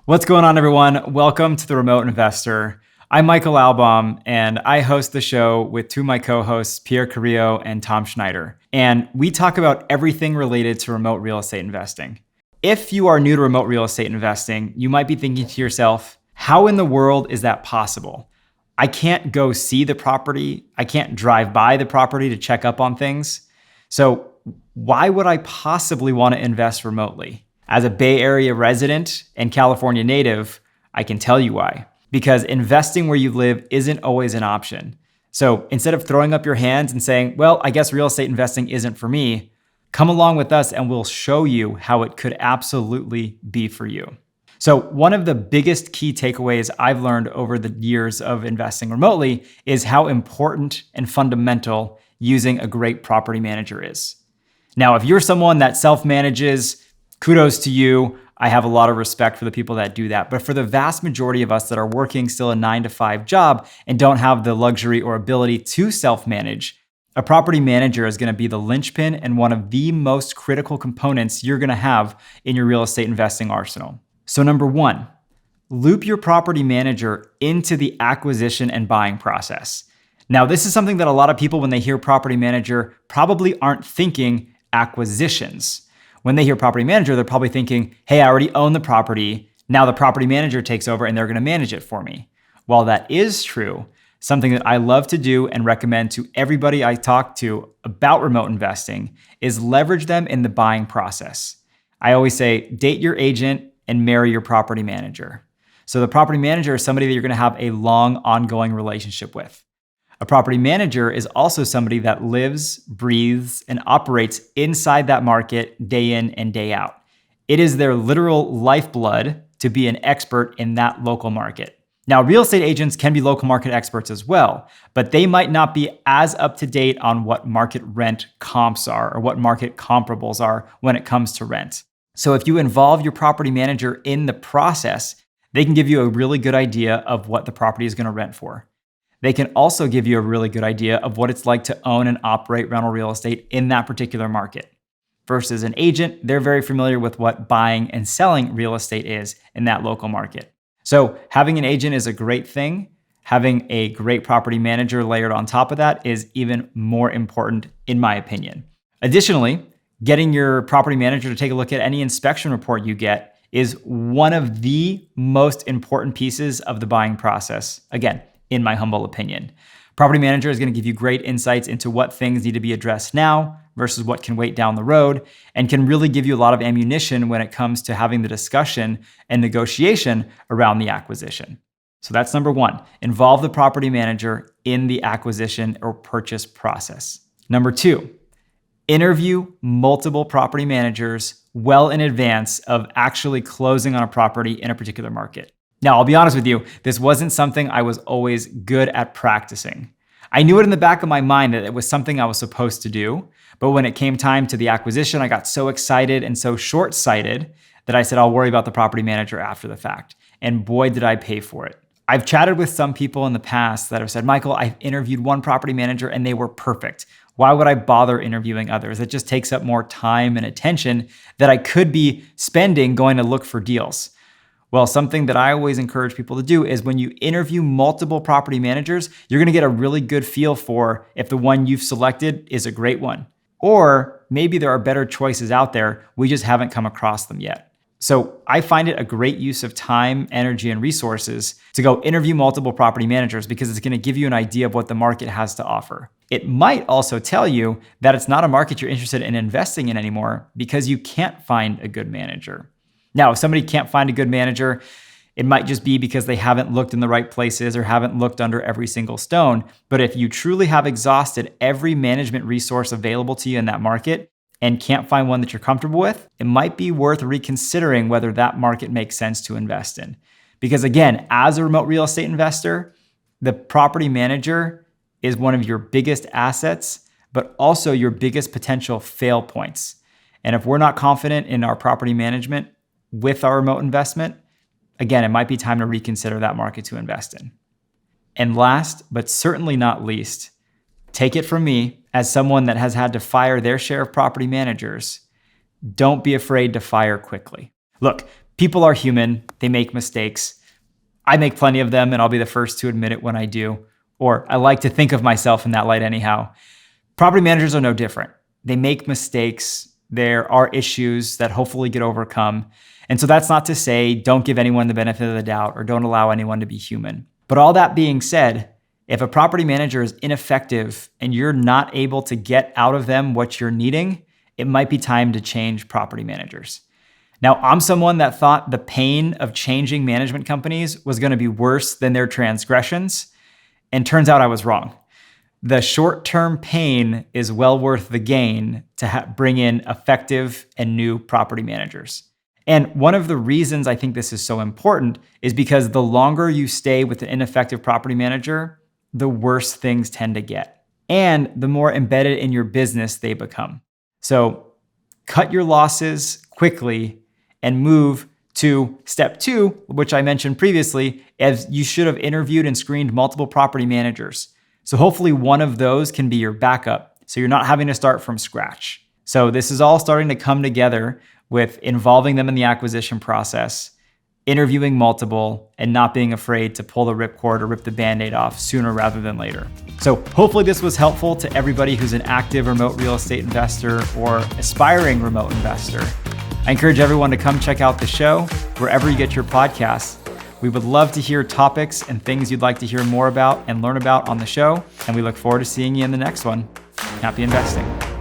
What's going on, everyone? Welcome to The Remote Investor. I'm Michael Albaum, and I host the show with two of my co-hosts, Pierre Carrillo and Tom Schneider. And we talk about everything related to remote real estate investing. If you are new to remote real estate investing, you might be thinking to yourself, how in the world is that possible? I can't go see the property. I can't drive by the property to check up on things. So why would I possibly want to invest remotely? As a Bay Area resident and California native, I can tell you why. Because investing where you live isn't always an option. So instead of throwing up your hands and saying, well, I guess real estate investing isn't for me, come along with us and we'll show you how it could absolutely be for you. So one of the biggest key takeaways I've learned over the years of investing remotely is how important and fundamental using a great property manager is. Now, if you're someone that self-manages, kudos to you. I have a lot of respect for the people that do that. But for the vast majority of us that are working still a 9-to-5 job and don't have the luxury or ability to self-manage, a property manager is going to be the linchpin and one of the most critical components you're going to have in your real estate investing arsenal. So number one, loop your property manager into the acquisition and buying process. Now, this is something that a lot of people, when they hear property manager, probably aren't thinking acquisitions. When they hear property manager, they're probably thinking, hey, I already own the property. Now the property manager takes over and they're going to manage it for me. While that is true, something that I love to do and recommend to everybody I talk to about remote investing is leverage them in the buying process. I always say, date your agent and marry your property manager. So the property manager is somebody that you're going to have a long, ongoing relationship with. A property manager is also somebody that lives, breathes, and operates inside that market day in and day out. It is their literal lifeblood to be an expert in that local market. Now, real estate agents can be local market experts as well, but they might not be as up to date on what market rent comps are or what market comparables are when it comes to rent. So if you involve your property manager in the process, they can give you a really good idea of what the property is going to rent for. They can also give you a really good idea of what it's like to own and operate rental real estate in that particular market. Versus an agent, they're very familiar with what buying and selling real estate is in that local market. So having an agent is a great thing. Having a great property manager layered on top of that is even more important, in my opinion. Additionally, getting your property manager to take a look at any inspection report you get is one of the most important pieces of the buying process. Again, in my humble opinion. Property manager is going to give you great insights into what things need to be addressed now versus what can wait down the road, and can really give you a lot of ammunition when it comes to having the discussion and negotiation around the acquisition. So that's number one, involve the property manager in the acquisition or purchase process. Number two, interview multiple property managers well in advance of actually closing on a property in a particular market. Now, I'll be honest with you, this wasn't something I was always good at practicing. I knew it in the back of my mind that it was something I was supposed to do, but when it came time to the acquisition, I got so excited and so short-sighted that I said, I'll worry about the property manager after the fact. And boy, did I pay for it. I've chatted with some people in the past that have said, Michael, I've interviewed one property manager and they were perfect. Why would I bother interviewing others? It just takes up more time and attention that I could be spending going to look for deals. Well, something that I always encourage people to do is when you interview multiple property managers, you're going to get a really good feel for if the one you've selected is a great one. Or maybe there are better choices out there, we just haven't come across them yet. So I find it a great use of time, energy, and resources to go interview multiple property managers because it's going to give you an idea of what the market has to offer. It might also tell you that it's not a market you're interested in investing in anymore because you can't find a good manager. Now, if somebody can't find a good manager, it might just be because they haven't looked in the right places or haven't looked under every single stone. But if you truly have exhausted every management resource available to you in that market and can't find one that you're comfortable with, it might be worth reconsidering whether that market makes sense to invest in. Because again, as a remote real estate investor, the property manager is one of your biggest assets, but also your biggest potential fail points. And if we're not confident in our property management, with our remote investment, again, it might be time to reconsider that market to invest in. And last, but certainly not least, take it from me as someone that has had to fire their share of property managers, don't be afraid to fire quickly. Look, People are human. They make mistakes. I make plenty of them, and I'll be the first to admit it when I do. Or I like to think of myself in that light anyhow. Property managers are no different. They make mistakes. There are issues that hopefully get overcome. And so that's not to say don't give anyone the benefit of the doubt or don't allow anyone to be human. But all that being said, if a property manager is ineffective and you're not able to get out of them what you're needing, it might be time to change property managers. Now, I'm someone that thought the pain of changing management companies was going to be worse than their transgressions, and turns out I was wrong. The short-term pain is well worth the gain to bring in effective and new property managers. And one of the reasons I think this is so important is because the longer you stay with an ineffective property manager, the worse things tend to get, and the more embedded in your business they become. So cut your losses quickly and move to step 2, which I mentioned previously, as you should have interviewed and screened multiple property managers. So hopefully one of those can be your backup, so you're not having to start from scratch. So this is all starting to come together with involving them in the acquisition process, interviewing multiple, and not being afraid to pull the ripcord or rip the Band-Aid off sooner rather than later. So hopefully this was helpful to everybody who's an active remote real estate investor or aspiring remote investor. I encourage everyone to come check out the show wherever you get your podcasts. We would love to hear topics and things you'd like to hear more about and learn about on the show, and we look forward to seeing you in the next one. Happy investing.